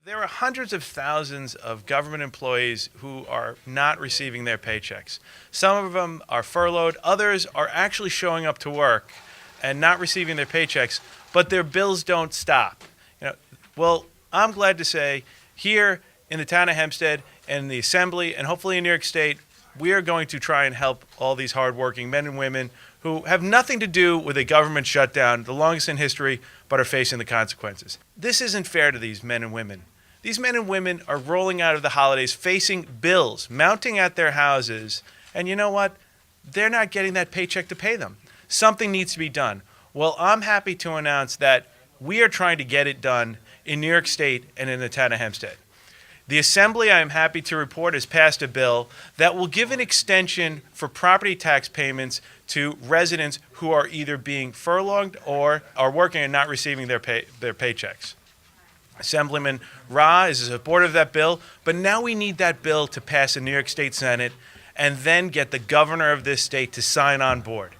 There are hundreds of thousands of government employees who are not receiving their paychecks. Some of them are furloughed, others are actually showing up to work and not receiving their paychecks, but their bills don't stop. Well, I'm glad to say here in the town of Hempstead and the Assembly and hopefully in New York State, we are going to try and help all these hardworking men and women who have nothing to do with a government shutdown, the longest in history, but are facing the consequences. This isn't fair to these men and women. These men and women are rolling out of the holidays facing bills, mounting at their houses, and you know what? They're not getting that paycheck to pay them. Something needs to be done. Well, I'm happy to announce that we are trying to get it done in New York State and in the town of Hempstead. The Assembly, I am happy to report, has passed a bill that will give an extension for property tax payments to residents who are either being furloughed or are working and not receiving their paychecks. Assemblyman Ra is a supporter of that bill, but now we need that bill to pass in New York State Senate and then get the governor of this state to sign on board.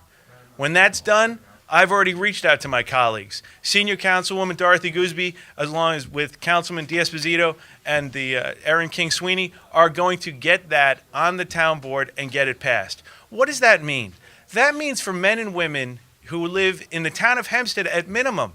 When that's done, I've already reached out to my colleagues. Senior Councilwoman Dorothy Goosby, along as with Councilman D'Esposito and the Erin King Sweeney, are going to get that on the town board and get it passed. What does that mean? That means for men and women who live in the town of Hempstead at minimum,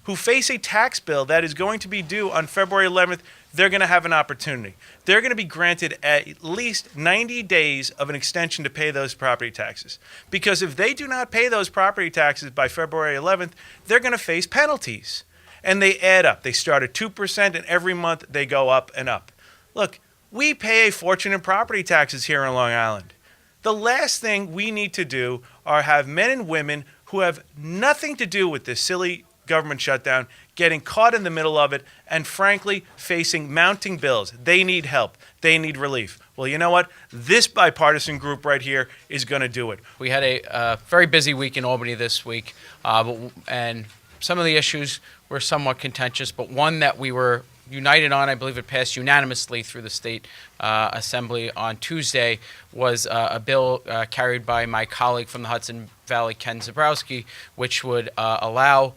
who face a tax bill that is going to be due on February 11th, they're going to have an opportunity. They're going to be granted at least 90 days of an extension to pay those property taxes. Because if they do not pay those property taxes by February 11th, they're going to face penalties. And they add up. They start at 2%, and every month they go up and up. Look, we pay a fortune in property taxes here on Long Island. The last thing we need to do are have men and women who have nothing to do with this silly government shutdown, getting caught in the middle of it, and frankly, facing mounting bills. They need help. They need relief. Well, you know what? This bipartisan group right here is going to do it. We had a very busy week in Albany this week, and some of the issues were somewhat contentious, but one that we were united on, I believe it passed unanimously through the state assembly on Tuesday, was a bill carried by my colleague from the Hudson Valley, Ken Zabrowski, which would allow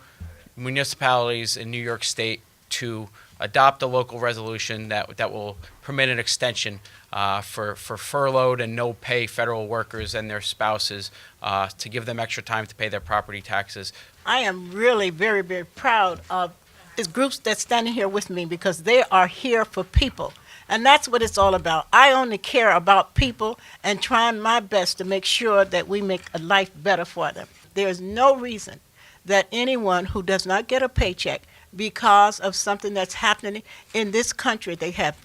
municipalities in New York State to adopt a local resolution that will permit an extension for furloughed and no-pay federal workers and their spouses to give them extra time to pay their property taxes. I am really very, very proud of these groups that's standing here with me because they are here for people. And that's what it's all about. I only care about people and trying my best to make sure that we make a life better for them. There is no reason that anyone who does not get a paycheck because of something that's happening in this country they have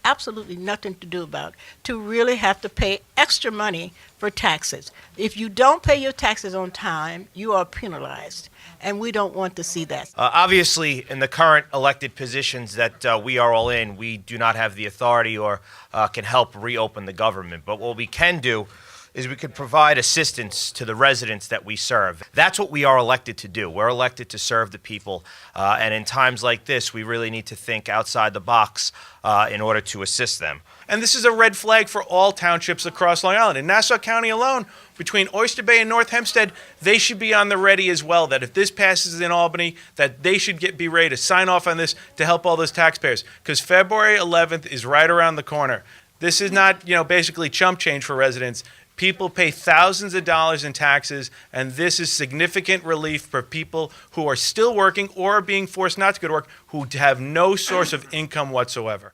absolutely nothing to do about, to really have to pay extra money for taxes. If you don't pay your taxes on time, you are penalized, and we don't want to see that. Obviously, in the current elected positions that we are all in, we do not have the authority or can help reopen the government. But what we can do is we could provide assistance to the residents that we serve. That's what we are elected to do. We're elected to serve the people, and in times like this, we really need to think outside the box in order to assist them. And this is a red flag for all townships across Long Island. In Nassau County alone, between Oyster Bay and North Hempstead, they should be on the ready as well, that if this passes in Albany, that they should be ready to sign off on this to help all those taxpayers, because February 11th is right around the corner. This is not, basically chump change for residents. People pay thousands of dollars in taxes, and this is significant relief for people who are still working or are being forced not to go to work, who have no source of income whatsoever.